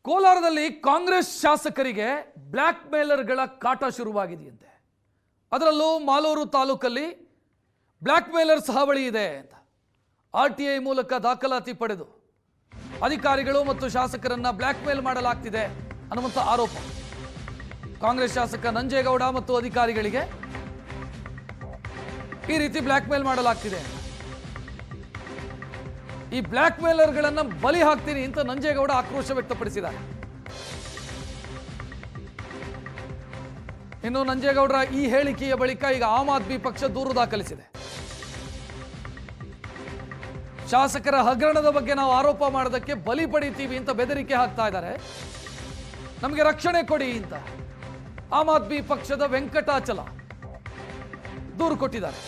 ಕೋಲಾರದಲ್ಲಿ ಕಾಂಗ್ರೆಸ್ ಶಾಸಕರಿಗೆ ಬ್ಲ್ಯಾಕ್ ಮೇಲರ್ಗಳ ಕಾಟ ಶುರುವಾಗಿದೆಯಂತೆ. ಅದರಲ್ಲೂ ಮಾಲೂರು ತಾಲೂಕಲ್ಲಿ ಬ್ಲ್ಯಾಕ್ ಮೇಲರ್ಸ್ ಹಾವಳಿ ಇದೆ ಅಂತ RTI ಮೂಲಕ ದಾಖಲಾತಿ ಪಡೆದು ಅಧಿಕಾರಿಗಳು ಮತ್ತು ಶಾಸಕರನ್ನ ಬ್ಲ್ಯಾಕ್ ಮೇಲ್ ಮಾಡಲಾಗ್ತಿದೆ ಅನ್ನುವಂಥ ಆರೋಪ. ಕಾಂಗ್ರೆಸ್ ಶಾಸಕ ನಂಜೇಗೌಡ ಮತ್ತು ಅಧಿಕಾರಿಗಳಿಗೆ ಈ ರೀತಿ ಬ್ಲ್ಯಾಕ್ ಮೇಲ್ ಮಾಡಲಾಗ್ತಿದೆ. ಈ ಬ್ಲ್ಯಾಕ್ ಮೇಲರ್ಗಳನ್ನ ಬಲಿ ಹಾಕ್ತೀನಿ ಅಂತ ನಂಜೇಗೌಡ ಆಕ್ರೋಶ ವ್ಯಕ್ತಪಡಿಸಿದ್ದಾರೆ. ಇನ್ನು ನಂಜೇಗೌಡರ ಈ ಹೇಳಿಕೆಯ ಬಳಿಕ ಈಗ ಆಮ್ ಆದ್ಮಿ ಪಕ್ಷ ದೂರು ದಾಖಲಿಸಿದೆ. ಶಾಸಕರ ಹಗರಣದ ಬಗ್ಗೆ ನಾವು ಆರೋಪ ಮಾಡೋದಕ್ಕೆ ಬಲಿ ಪಡಿತೀವಿ ಅಂತ ಬೆದರಿಕೆ ಹಾಕ್ತಾ ಇದ್ದಾರೆ. ನಮಗೆ ರಕ್ಷಣೆ ಕೊಡಿ ಅಂತ ಆಮ್ ಆದ್ಮಿ ಪಕ್ಷದ ವೆಂಕಟಾಚಲ ದೂರು ಕೊಟ್ಟಿದ್ದಾರೆ.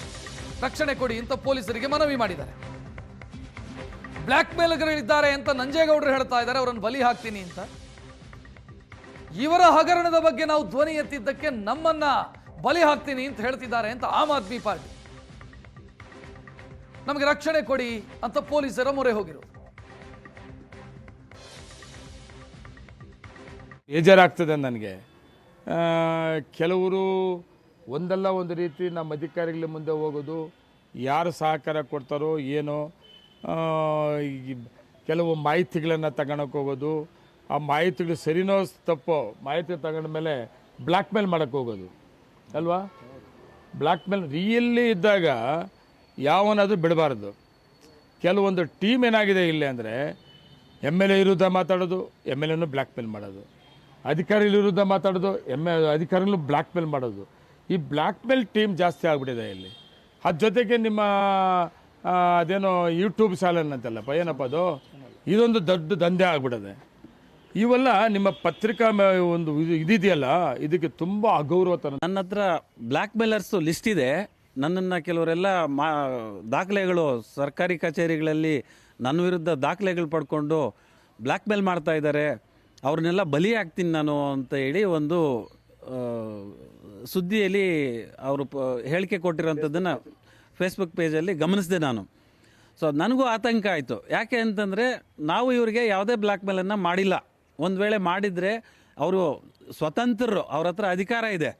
ರಕ್ಷಣೆ ಕೊಡಿ ಅಂತ ಪೊಲೀಸರಿಗೆ ಮನವಿ ಮಾಡಿದ್ದಾರೆ. ಬ್ಲ್ಯಾಕ್ ಮೇಲ್ಗಳಿದ್ದಾರೆ ಅಂತ ನಂಜೇಗೌಡರು ಹೇಳ್ತಾ ಇದ್ದಾರೆ, ಅವರನ್ನು ಬಲಿ ಹಾಕ್ತೀನಿ ಅಂತ. ಇವರ ಹಗರಣದ ಬಗ್ಗೆ ನಾವು ಧ್ವನಿ ಎತ್ತಿದ್ದಕ್ಕೆ ನಮ್ಮನ್ನ ಬಲಿ ಹಾಕ್ತೀನಿ ಅಂತ ಹೇಳ್ತಿದ್ದಾರೆ ಅಂತ ಆಮ್ ಆದ್ಮಿ ಪಾರ್ಟಿ. ನಮಗೆ ರಕ್ಷಣೆ ಕೊಡಿ ಅಂತ ಪೊಲೀಸರ ಮೊರೆ ಹೋಗಿರೋದು. ಬೇಜಾರಾಗ್ತದೆ ನನಗೆ. ಕೆಲವರು ಒಂದಲ್ಲ ಒಂದು ರೀತಿ ನಮ್ಮ ಅಧಿಕಾರಿಗಳ ಮುಂದೆ ಹೋಗೋದು, ಯಾರು ಸಹಕಾರ ಕೊಡ್ತಾರೋ ಏನೋ, ಕೆಲವು ಮಾಹಿತಿಗಳನ್ನು ತಗೊಳಕ್ಕೆ ಹೋಗೋದು, ಆ ಮಾಹಿತಿಗಳು ಸರಿನೋ ತಪ್ಪೋ ಮಾಹಿತಿ ತಗೊಂಡ ಮೇಲೆ ಬ್ಲ್ಯಾಕ್ ಮೇಲ್ ಮಾಡೋಕ್ಕೆ ಹೋಗೋದು ಅಲ್ವಾ. ಬ್ಲ್ಯಾಕ್ ಮೇಲ್ ರಿಯಲ್ಲಿ ಇದ್ದಾಗ ಯಾವನಾದರೂ ಬಿಡಬಾರ್ದು. ಕೆಲವೊಂದು ಟೀಮ್ ಏನಾಗಿದೆ ಇಲ್ಲಿ ಅಂದರೆ MLA ವಿರುದ್ಧ ಮಾತಾಡೋದು, MLAನೂ ಬ್ಲ್ಯಾಕ್ ಮೇಲ್ ಮಾಡೋದು, ಅಧಿಕಾರಿಗಳ ವಿರುದ್ಧ ಮಾತಾಡೋದು, ಅಧಿಕಾರಿಗಳು ಬ್ಲ್ಯಾಕ್ ಮೇಲ್ ಮಾಡೋದು. ಈ ಬ್ಲ್ಯಾಕ್ ಮೇಲ್ ಟೀಮ್ ಜಾಸ್ತಿ ಆಗಿಬಿಟ್ಟಿದೆ ಇಲ್ಲಿ. ಅದ್ರ ಜೊತೆಗೆ ನಿಮ್ಮ ಅದೇನೋ ಯೂಟ್ಯೂಬ್ ಚಾನಲ್ ಅಂತೆಲ್ಲಪ್ಪ, ಏನಪ್ಪ ಅದು, ಇದೊಂದು ದೊಡ್ಡ ದಂಧೆ ಆಗ್ಬಿಡದೆ. ಇವೆಲ್ಲ ನಿಮ್ಮ ಪತ್ರಿಕಾ ಒಂದು ಇದೆಯಲ್ಲ, ಇದಕ್ಕೆ ತುಂಬ ಅಗೌರವತನ. ನನ್ನ ಹತ್ರ ಬ್ಲ್ಯಾಕ್ ಮೇಲರ್ಸ್ ಲಿಸ್ಟ್ ಇದೆ. ನನ್ನನ್ನು ಕೆಲವರೆಲ್ಲ ದಾಖಲೆಗಳು ಸರ್ಕಾರಿ ಕಚೇರಿಗಳಲ್ಲಿ ನನ್ನ ವಿರುದ್ಧ ದಾಖಲೆಗಳು ಪಡ್ಕೊಂಡು ಬ್ಲ್ಯಾಕ್ ಮೇಲ್ ಮಾಡ್ತಾ ಇದ್ದಾರೆ, ಅವ್ರನ್ನೆಲ್ಲ ಬಲಿ ಆಗ್ತೀನಿ ನಾನು ಅಂತ ಹೇಳಿ ಒಂದು ಸುದ್ದಿಯಲ್ಲಿ ಅವರು ಹೇಳಿಕೆ ಕೊಟ್ಟಿರೋಂಥದ್ದನ್ನು ಫೇಸ್ಬುಕ್ ಪೇಜಲ್ಲಿ ಗಮನಿಸಿದೆ ನಾನು. ಸೊ ನನಗೂ ಆತಂಕ ಆಯಿತು. ಯಾಕೆ ಅಂತಂದರೆ ನಾವು ಇವರಿಗೆ ಯಾವುದೇ ಬ್ಲ್ಯಾಕ್ ಮೇಲನ್ನು ಮಾಡಿಲ್ಲ. ಒಂದು ವೇಳೆ ಮಾಡಿದರೆ ಅವರು ಸ್ವತಂತ್ರರು, ಅವ್ರ ಹತ್ರ ಅಧಿಕಾರ ಇದೆ,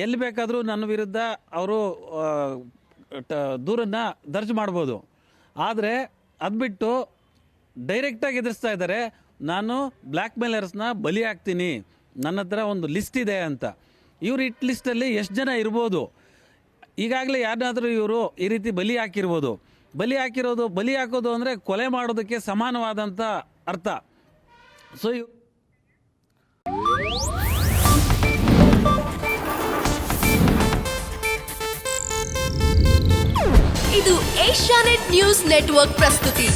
ಎಲ್ಲಿ ಬೇಕಾದರೂ ನನ್ನ ವಿರುದ್ಧ ಅವರು ದೂರನ್ನು ದರ್ಜ್ ಮಾಡ್ಬೋದು. ಆದರೆ ಅದು ಬಿಟ್ಟು ಡೈರೆಕ್ಟಾಗಿ ಎದುರಿಸ್ತಾ ಇದ್ದಾರೆ, ನಾನು ಬ್ಲ್ಯಾಕ್ ಮೇಲರ್ಸ್ನ ಬಲಿ ಹಾಕ್ತೀನಿ, ನನ್ನ ಹತ್ರ ಒಂದು ಲಿಸ್ಟ್ ಇದೆ ಅಂತ. ಇವ್ರು ಇಟ್ ಲಿಸ್ಟಲ್ಲಿ ಎಷ್ಟು ಜನ ಇರ್ಬೋದು, ಈಗಾಗಲೇ ಯಾರನ್ನಾದರೂ ಇವರು ಈ ರೀತಿ ಬಲಿ ಹಾಕಿರ್ಬೋದು. ಬಲಿ ಹಾಕೋದು ಅಂದರೆ ಕೊಲೆ ಮಾಡೋದಕ್ಕೆ ಸಮಾನವಾದಂಥ ಅರ್ಥ. ಸೊ ಇದು ಏಷ್ಯಾನೆಟ್ ನ್ಯೂಸ್ ನೆಟ್ವರ್ಕ್ ಪ್ರಸ್ತುತಿ.